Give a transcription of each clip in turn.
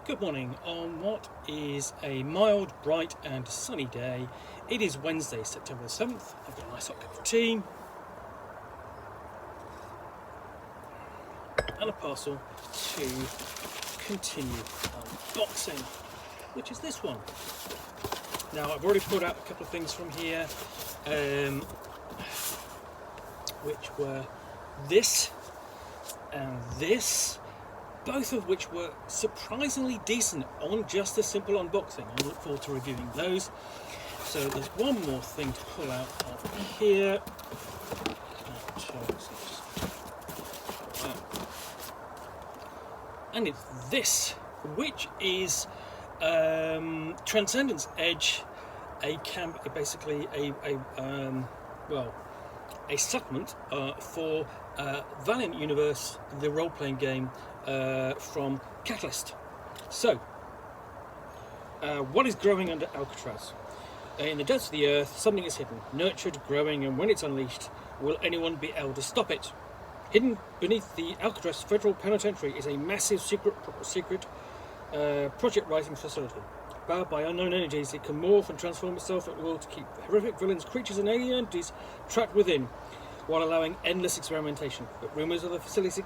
Good morning on what is a mild, bright and sunny day. It is Wednesday, September the 7th. I've got a nice hot cup of tea and a parcel to continue unboxing, which is this one. Now, I've already pulled out a couple of things from here, which were this and this, both of which were surprisingly decent on just a simple unboxing. I look forward to reviewing those. So there's one more thing to pull out of here. And it's this, which is Trancendence Edge, basically a supplement for Valiant Universe, the role-playing game from Catalyst. So, what is growing under Alcatraz? In the depths of the earth, something is hidden, nurtured, growing, and when it's unleashed, will anyone be able to stop it? Hidden beneath the Alcatraz Federal Penitentiary is a massive secret project writing facility. Powered by unknown energies, it can morph and transform itself at will to keep horrific villains, creatures, and alien entities trapped within, while allowing endless experimentation. But rumours of the facility's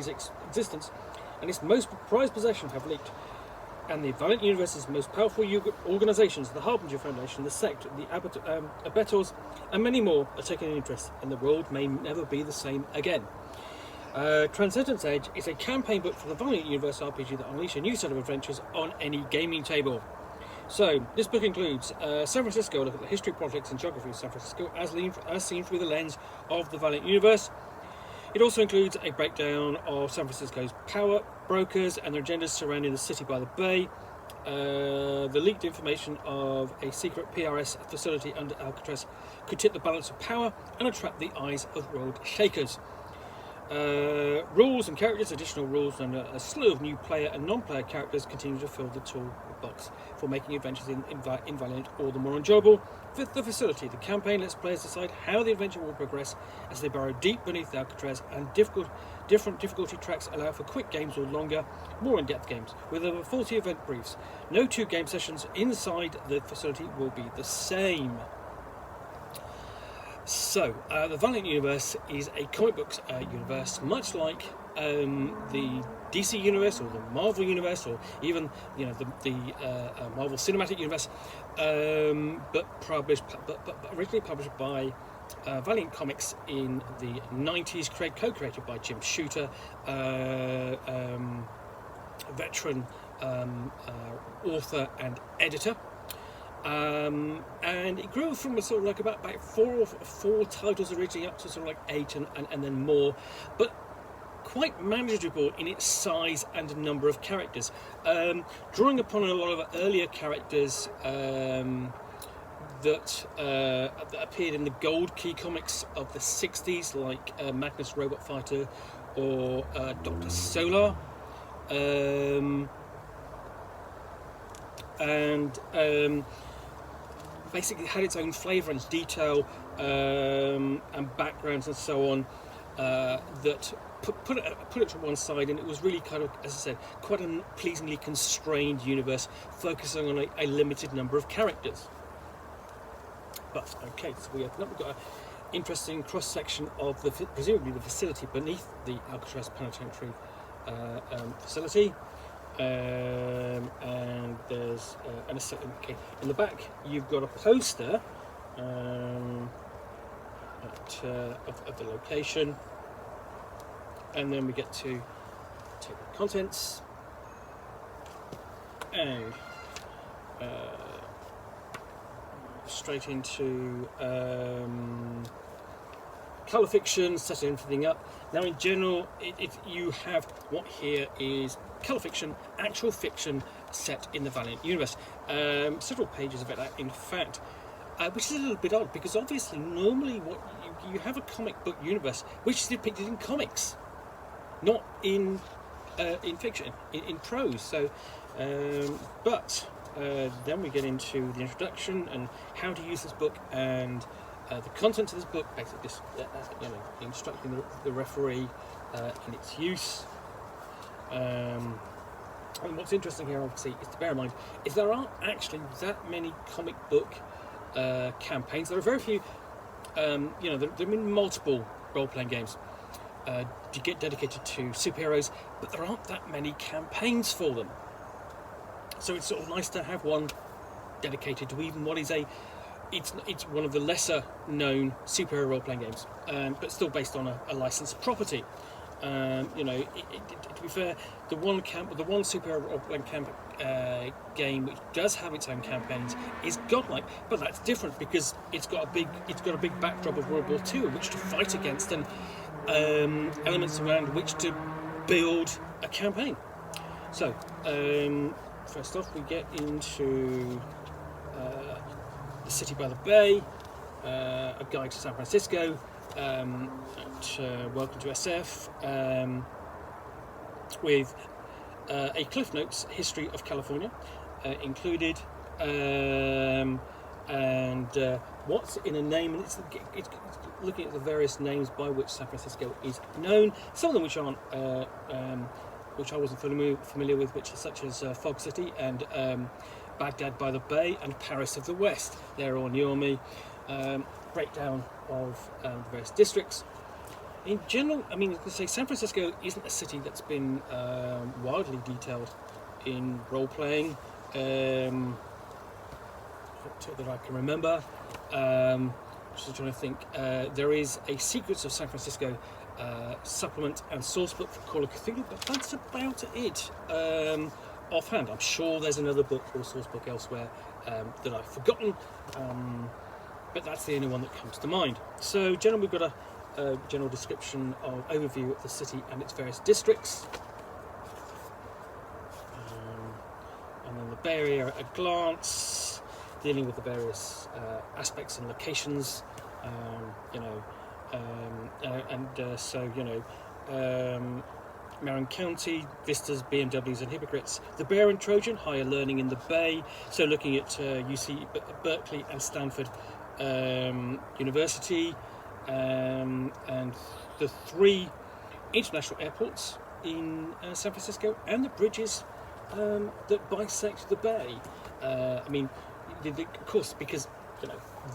existence and its most prized possession have leaked. And the Valiant Universe's most powerful organisations, the Harbinger Foundation, the Sect, the Abettors, and many more are taking an interest, and the world may never be the same again. Trancendence Edge is a campaign book for the Valiant Universe RPG that unleash a new set of adventures on any gaming table. So, this book includes San Francisco, a look at the history, politics and geography of San Francisco as seen through the lens of the Valiant Universe. It also includes a breakdown of San Francisco's power brokers and their agendas surrounding the city by the bay, the leaked information of a secret PRS facility under Alcatraz could tip the balance of power and attract the eyes of world shakers. Rules and characters, additional rules, and a slew of new player and non-player characters continue to fill the toolbox for making adventures in Valiant all the more enjoyable. With the facility, the campaign lets players decide how the adventure will progress as they burrow deep beneath Alcatraz, and different difficulty tracks allow for quick games or longer, more in-depth games. With over 40 event briefs, no two game sessions inside the facility will be the same. So, the Valiant Universe is a comic books universe, much like the DC Universe or the Marvel Universe, or even the Marvel Cinematic Universe, but originally published by Valiant Comics in the 90s, co-created by Jim Shooter, veteran author and editor. And it grew from sort of like about four titles originally up to sort of like 8 and then more, but quite manageable in its size and number of characters, drawing upon a lot of earlier characters that appeared in the Gold Key comics of the 60s, like Magnus Robot Fighter or Dr. Solar, basically had its own flavour and detail and backgrounds and so on that put it to one side, and it was really kind of, as I said, quite a pleasingly constrained universe focusing on a limited number of characters. But okay, so we've got an interesting cross section of presumably the facility beneath the Alcatraz Penitentiary facility. And there's in the back you've got a poster of the location, and then we get to take the contents and straight into colour fiction, setting everything up. Now, in general, you have what here is colour fiction, actual fiction set in the Valiant Universe. Several pages of it, in fact, which is a little bit odd, because obviously normally what you have a comic book universe which is depicted in comics, not in fiction, in prose. So, but then we get into the introduction and how to use this book, and the content of this book, basically instructing the referee in its use. And what's interesting here, obviously, is to bear in mind is there aren't actually that many comic book campaigns. There are very few. There have been multiple role-playing games to get dedicated to superheroes, but there aren't that many campaigns for them. So it's sort of nice to have one dedicated to even what is it's one of the lesser known superhero role-playing games, but still based on a licensed property. To be fair, the one superhero role-playing game which does have its own campaigns is Godlike, but that's different because it's got a big backdrop of World War II in which to fight against, and elements around which to build a campaign. So first off, we get into the City by the Bay, a guide to San Francisco. Welcome to SF, with a Cliff Notes history of California included, and what's in a name, and it's looking at the various names by which San Francisco is known. Some of them which aren't, which I wasn't familiar with, which are such as Fog City and Baghdad by the Bay and Paris of the West. They're all near me. Breakdown of the various districts. In general, I mean, to say San Francisco isn't a city that's been wildly detailed in role-playing that I can remember. Just trying to think. There is a Secrets of San Francisco supplement and source book for Call of Cthulhu, but that's about it. Offhand, I'm sure there's another book or source book elsewhere that I've forgotten. But that's the only one that comes to mind. So generally we've got a general description of overview of the city and its various districts. And then the Bay Area at a glance, dealing with the various aspects and locations, Marin County, Vistas, BMWs and Hypocrites. The Bear and Trojan, higher learning in the Bay, so looking at UC Berkeley and Stanford University, and the 3 international airports in San Francisco, and the bridges that bisect the bay. Of course, because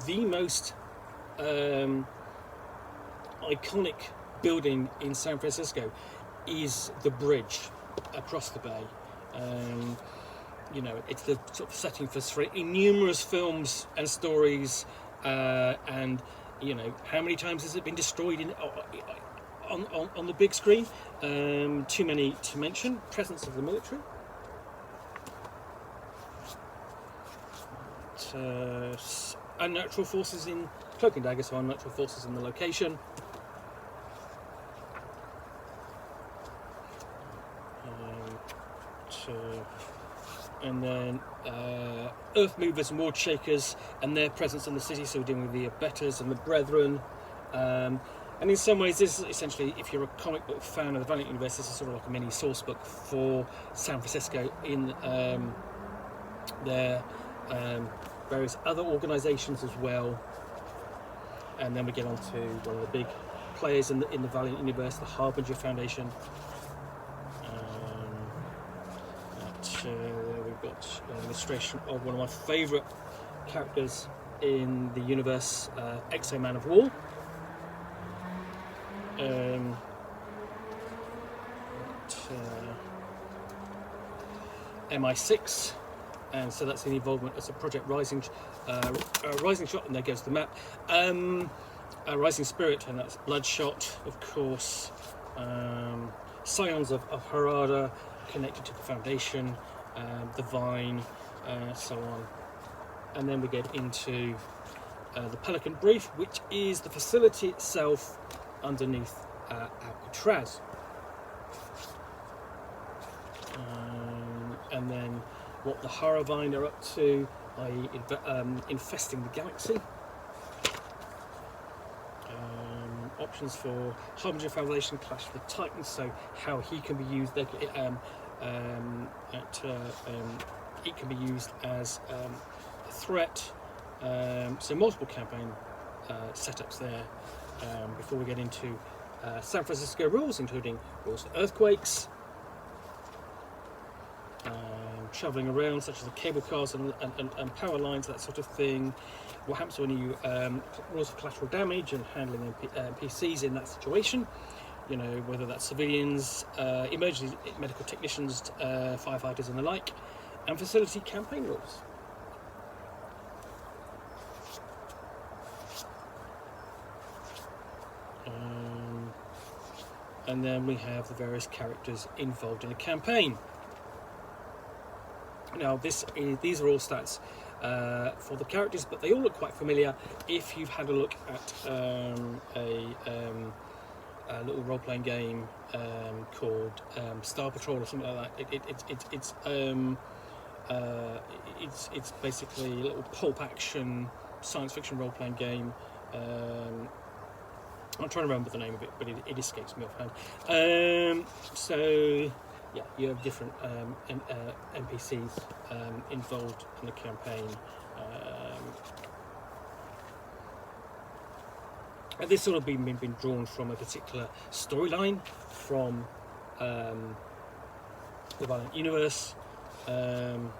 the most iconic building in San Francisco is the bridge across the bay. It's the sort of setting for numerous films and stories, and how many times has it been destroyed on the big screen? Too many to mention. Presence of the military, unnatural forces in Cloak and Dagger, so unnatural forces in the location. And then Earth Movers and World Shakers and their presence in the city, so we're dealing with the Abettors and the Brethren. And in some ways, this is essentially, if you're a comic book fan of the Valiant Universe, this is sort of like a mini source book for San Francisco in their various other organisations as well. And then we get on to one of the big players in the Valiant Universe, the Harbinger Foundation. We've got an illustration of one of my favourite characters in the universe, Exo-Man of War. MI6, and so that's the involvement as a Project Rising Shot, and there goes the map. Rising Spirit, and that's Bloodshot, of course. Scions of Harada, connected to the Foundation, the Vine, so on. And then we get into the Pelican Brief, which is the facility itself underneath Alcatraz. And then what the Haravine are up to, i.e. infesting the galaxy. Options for Harbinger Foundation, Clash of the Titans, so how he can be used. It can be used as a threat. So multiple campaign setups there. Before we get into San Francisco rules, including rules for earthquakes, travelling around, such as the cable cars and power lines, that sort of thing. What happens when you rules of collateral damage and handling NPCs in that situation? You know, whether that's civilians, emergency medical technicians, firefighters, and the like, and facility campaign rules. And then we have the various characters involved in a campaign. Now, these are all stats for the characters, but they all look quite familiar if you've had a look at a little role-playing game called Star Patrol or something like that. It's basically a little pulp action science fiction role-playing game. I'm trying to remember the name of it, but it escapes me offhand. So yeah, you have different NPCs involved in the campaign. And this sort of been drawn from a particular storyline from the Valiant Universe. And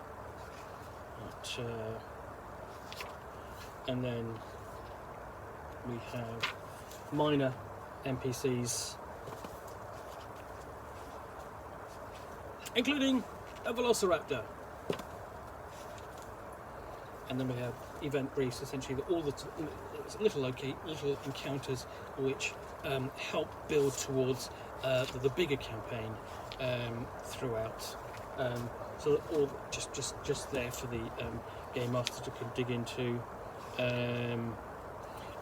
then we have minor NPCs, including a velociraptor. And then we have event briefs, essentially all the little encounters which help build towards the bigger campaign throughout. So that all just there for the game master to dig into,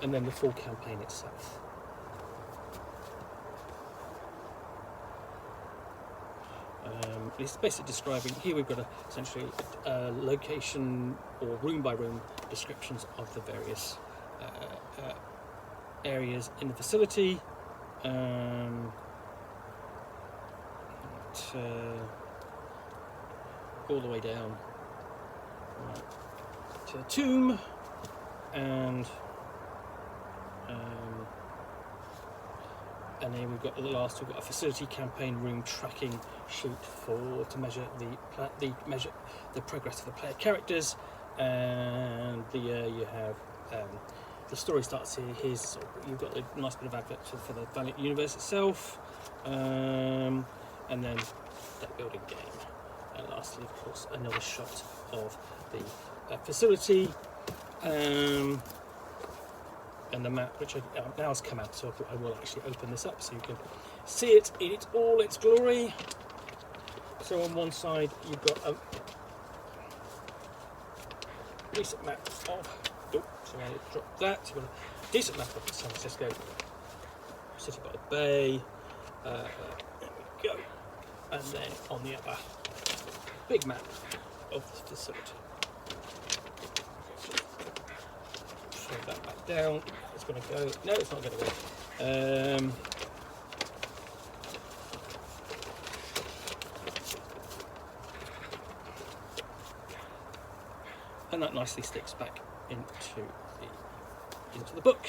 and then the full campaign itself. It's basically describing, here we've got essentially location or room by room descriptions of the various areas in the facility. All the way down to the tomb, and then we've got at the last we've got a facility campaign room tracking sheet to measure the progress of the player characters, and you have the story starts here. You've got a nice bit of advert for the Valiant Universe itself, and then deck building game, and lastly, of course, another shot of the facility. And the map, which now has come out, so I will actually open this up so you can see it in all its glory. So on one side you've got a decent map of, sorry, I dropped that. You've got a decent map of San Francisco City by the Bay. There we go. And then on the other, big map of the facility. Throw that back down. It's going to go. No, it's not going to go. And that nicely sticks back into the book.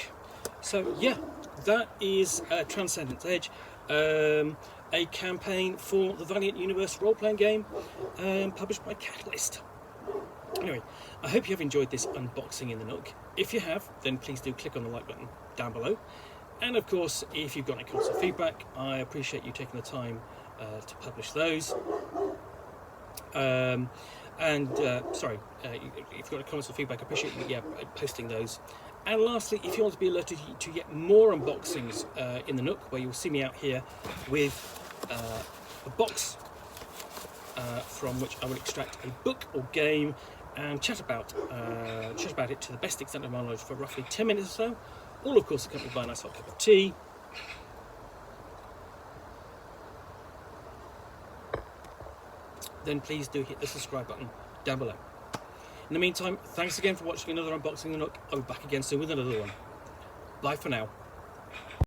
So yeah, that is Trancendence Edge, a campaign for the Valiant Universe role-playing game, published by Catalyst. Anyway, I hope you have enjoyed this unboxing in the Nook. If you have, then please do click on the like button down below. And of course, if you've got any comments or feedback, I appreciate you taking the time to publish those. If you've got any comments or feedback, I appreciate you posting those. And lastly, if you want to be alerted to yet more unboxings in the Nook, where you'll see me out here with a box from which I will extract a book or game and chat about it to the best extent of my knowledge for roughly 10 minutes or so, all of course accompanied by a nice hot cup of tea. Then please do hit the subscribe button down below. In the meantime, thanks again for watching another unboxing in the Nook. I'll be back again soon with another one. Bye for now.